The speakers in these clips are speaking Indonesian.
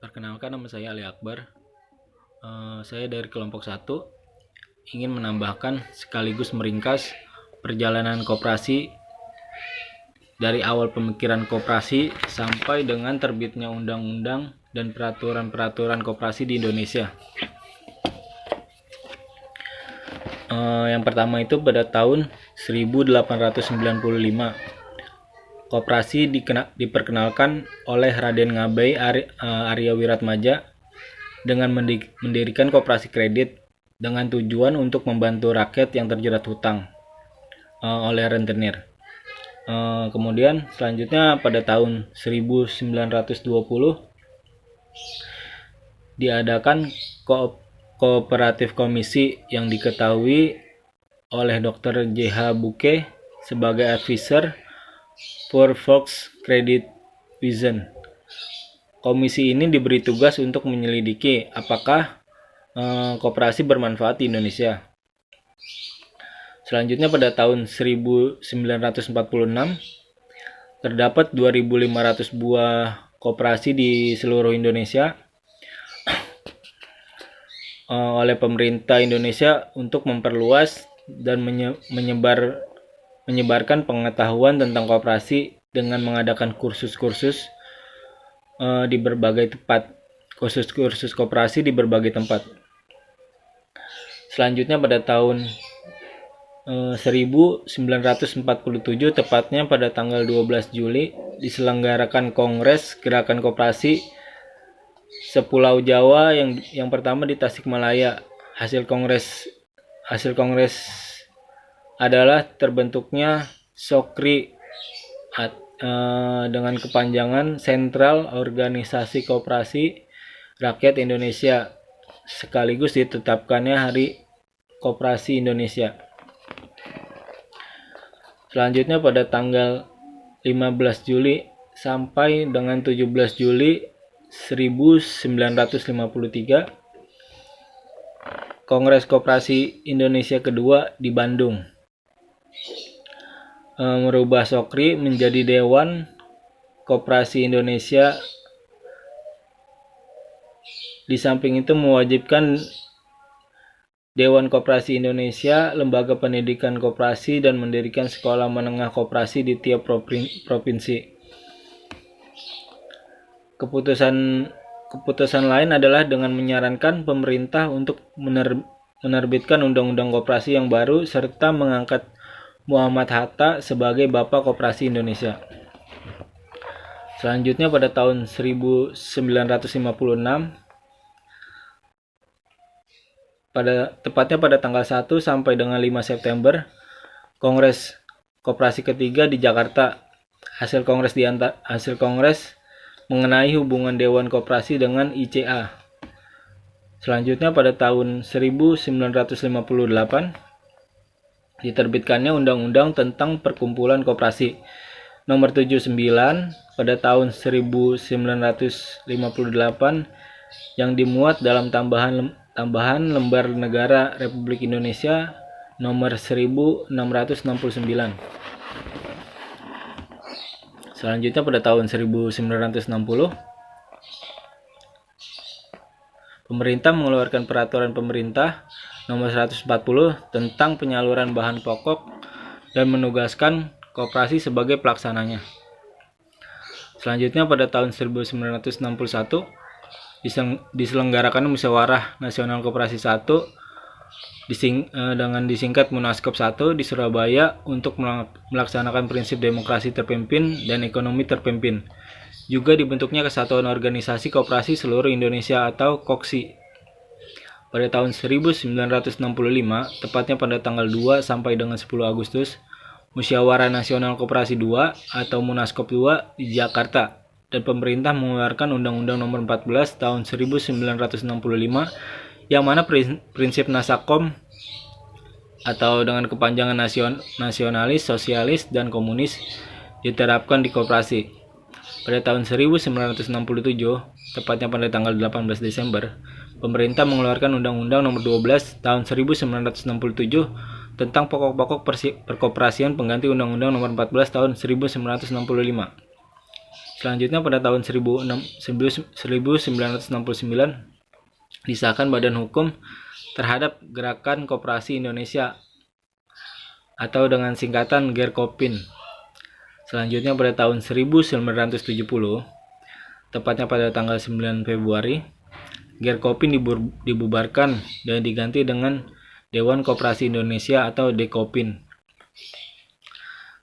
Perkenalkan, nama saya Ali Akbar. Saya dari kelompok 1 ingin menambahkan sekaligus meringkas perjalanan koperasi dari awal pemikiran koperasi sampai dengan terbitnya undang-undang dan peraturan-peraturan koperasi di Indonesia. Yang pertama itu pada tahun 1895 koperasi diperkenalkan oleh Raden Ngabei Arya Wiratmaja dengan mendirikan koperasi kredit dengan tujuan untuk membantu rakyat yang terjerat hutang oleh rentenir. Kemudian selanjutnya pada tahun 1920 diadakan kooperatif komisi yang diketahui oleh Dr. J.H. Buke sebagai advisor for Volks Credit Vision. Komisi ini diberi tugas untuk menyelidiki apakah koperasi bermanfaat di Indonesia. Selanjutnya pada tahun 1946 terdapat 2.500 buah koperasi di seluruh Indonesia oleh pemerintah Indonesia untuk memperluas dan menyebarkan pengetahuan tentang koperasi dengan mengadakan kursus-kursus di berbagai tempat, kursus-kursus koperasi di berbagai tempat. Selanjutnya pada tahun 1947, tepatnya pada tanggal 12 Juli, diselenggarakan Kongres Gerakan Koperasi Sepulau Jawa yang pertama di Tasikmalaya. Hasil kongres adalah terbentuknya SOKRI dengan kepanjangan Sentral Organisasi Koperasi Rakyat Indonesia, sekaligus ditetapkannya Hari Koperasi Indonesia. Selanjutnya pada tanggal 15 Juli sampai dengan 17 Juli 1953 Kongres Koperasi Indonesia kedua di Bandung merubah SOKRI menjadi Dewan Koperasi Indonesia. Di samping itu mewajibkan Dewan Koperasi Indonesia lembaga pendidikan koperasi dan mendirikan sekolah menengah koperasi di tiap provinsi. Keputusan lain adalah dengan menyarankan pemerintah untuk menerbitkan undang-undang koperasi yang baru serta mengangkat Muhammad Hatta sebagai Bapak Koperasi Indonesia. Selanjutnya pada tahun 1956 tepatnya pada tanggal 1 sampai dengan 5 September Kongres Koperasi ketiga di Jakarta. Hasil kongres mengenai hubungan Dewan Koperasi dengan ICA. Selanjutnya pada tahun 1958 diterbitkannya Undang-Undang tentang Perkumpulan Koperasi Nomor 79 pada tahun 1958 yang dimuat dalam tambahan lembar negara Republik Indonesia nomor 1669. Selanjutnya pada tahun 1960 pemerintah mengeluarkan peraturan pemerintah nomor 140 tentang penyaluran bahan pokok dan menugaskan koperasi sebagai pelaksananya. Selanjutnya pada tahun 1961 diselenggarakan Musyawarah Nasional Koperasi 1 dengan disingkat Munaskop 1 di Surabaya untuk melaksanakan prinsip demokrasi terpimpin dan ekonomi terpimpin. Juga dibentuknya Kesatuan Organisasi Koperasi Seluruh Indonesia atau KOKSI. Pada tahun 1965, tepatnya pada tanggal 2 sampai dengan 10 Agustus, Musyawarah Nasional Koperasi 2 atau Munaskop 2 di Jakarta, dan pemerintah mengeluarkan Undang-Undang Nomor 14 tahun 1965 yang mana prinsip Nasakom atau dengan kepanjangan nasionalis, sosialis, dan komunis diterapkan di koperasi. Pada tahun 1967, tepatnya pada tanggal 18 Desember, pemerintah mengeluarkan Undang-Undang Nomor 12 tahun 1967 tentang pokok-pokok perkoperasian pengganti Undang-Undang Nomor 14 tahun 1965. Selanjutnya pada tahun 1969 disahkan Badan Hukum terhadap Gerakan Koperasi Indonesia atau dengan singkatan GERKOPIN. Selanjutnya pada tahun 1970, tepatnya pada tanggal 9 Februari, GERKOPIN dibubarkan dan diganti dengan Dewan Koperasi Indonesia atau DEKOPIN.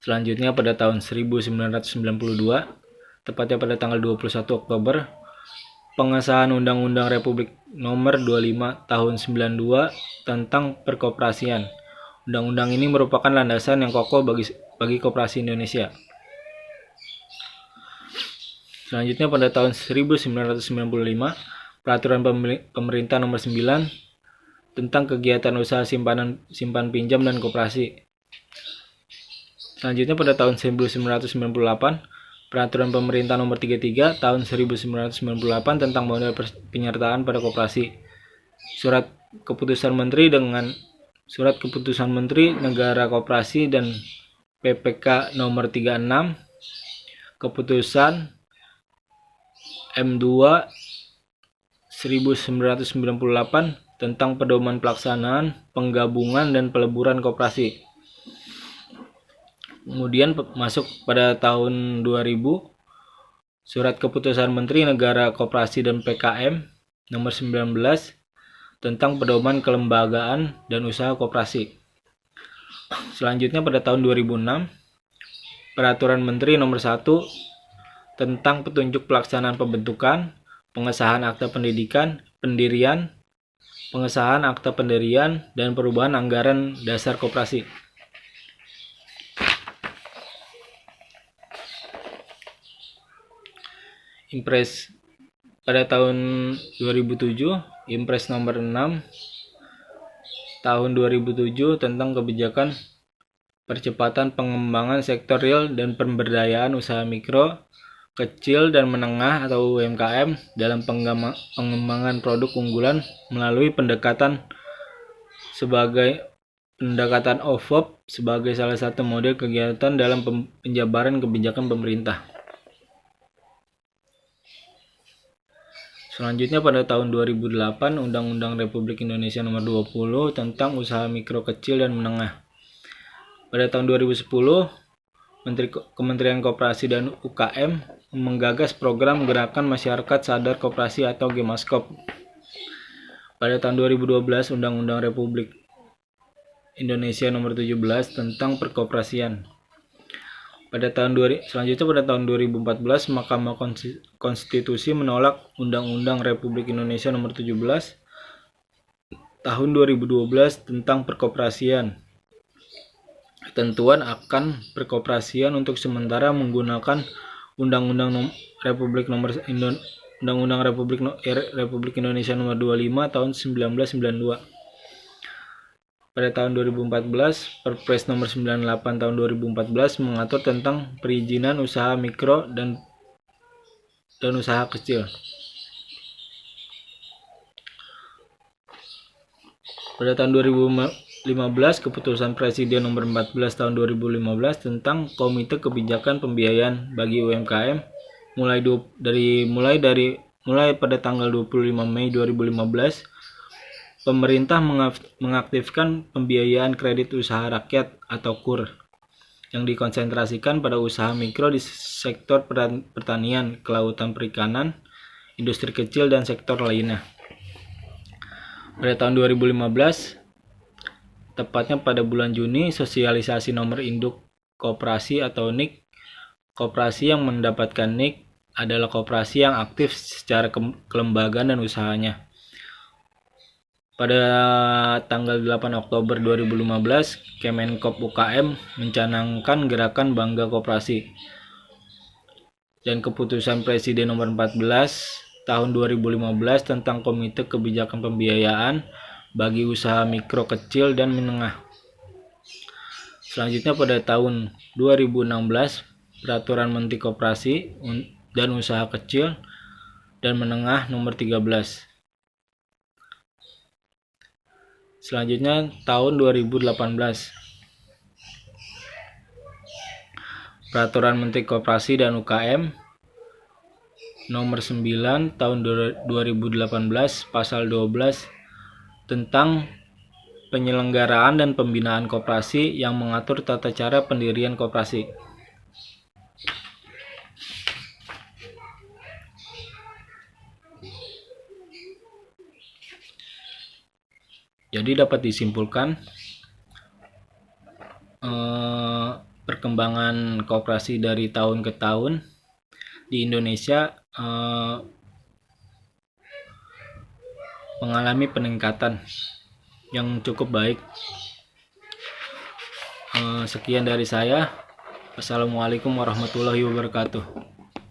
Selanjutnya pada tahun 1992, tepatnya pada tanggal 21 Oktober, pengesahan Undang-Undang Republik Nomor 25 Tahun 92 tentang perkoperasian. Undang-undang ini merupakan landasan yang kokoh bagi koperasi Indonesia. Selanjutnya pada tahun 1995, Peraturan Pemerintah Nomor 9 tentang kegiatan usaha simpan pinjam dan koperasi. Selanjutnya pada tahun 1998, Peraturan Pemerintah Nomor 33 Tahun 1998 tentang model penyertaan pada koperasi. Surat Keputusan Menteri Negara Koperasi dan PPK Nomor 36, Keputusan M2 1998 tentang pedoman pelaksanaan, penggabungan dan peleburan koperasi. Kemudian masuk pada tahun 2000, Surat Keputusan Menteri Negara Koperasi dan PKM Nomor 19 tentang pedoman kelembagaan dan usaha koperasi. Selanjutnya pada tahun 2006, Peraturan Menteri Nomor 1 tentang petunjuk pelaksanaan pembentukan, pengesahan akta pendirian, pengesahan akta pendirian, dan perubahan anggaran dasar koperasi. Impres pada tahun 2007, Impres nomor 6 tahun 2007 tentang kebijakan percepatan pengembangan sektor real dan pemberdayaan usaha mikro, kecil dan menengah atau UMKM dalam pengembangan produk unggulan melalui pendekatan OFOP sebagai salah satu model kegiatan dalam penjabaran kebijakan pemerintah. Selanjutnya pada tahun 2008, Undang-Undang Republik Indonesia Nomor 20 tentang usaha mikro, kecil, dan menengah. Pada tahun 2010, Kementerian Koperasi dan UKM menggagas program Gerakan Masyarakat Sadar Koperasi atau Gemaskop. Pada tahun 2012, Undang-Undang Republik Indonesia Nomor 17 tentang perkoperasian. Selanjutnya pada tahun 2014, Mahkamah Konstitusi menolak Undang-Undang Republik Indonesia Nomor 17 Tahun 2012 tentang perkoperasian. Ketentuan akan perkoperasian untuk sementara menggunakan Undang-Undang Republik Indonesia Nomor 25 Tahun 1992. Pada tahun 2014, Perpres Nomor 98 Tahun 2014 mengatur tentang perizinan usaha mikro dan usaha kecil. Pada tahun 2015, Keputusan Presiden Nomor 14 Tahun 2015 tentang Komite Kebijakan Pembiayaan bagi UMKM mulai pada tanggal 25 Mei 2015. Pemerintah mengaktifkan pembiayaan kredit usaha rakyat atau KUR yang dikonsentrasikan pada usaha mikro di sektor pertanian, kelautan perikanan, industri kecil, dan sektor lainnya. Pada tahun 2015, tepatnya pada bulan Juni, sosialisasi nomor induk koperasi atau NIK. Koperasi yang mendapatkan NIK adalah koperasi yang aktif secara kelembagaan dan usahanya. Pada tanggal 8 Oktober 2015, Kemenkop UKM mencanangkan gerakan Bangga Koperasi. Dan Keputusan Presiden Nomor 14 Tahun 2015 tentang Komite Kebijakan Pembiayaan bagi usaha mikro, kecil, dan menengah. Selanjutnya pada tahun 2016, Peraturan Menteri Koperasi dan Usaha Kecil dan Menengah Nomor 13. Selanjutnya tahun 2018, Peraturan Menteri Koperasi dan UKM nomor 9 tahun 2018 pasal 12 tentang penyelenggaraan dan pembinaan koperasi yang mengatur tata cara pendirian koperasi. Jadi dapat disimpulkan perkembangan koperasi dari tahun ke tahun di Indonesia mengalami peningkatan yang cukup baik. Sekian dari saya. Assalamualaikum warahmatullahi wabarakatuh.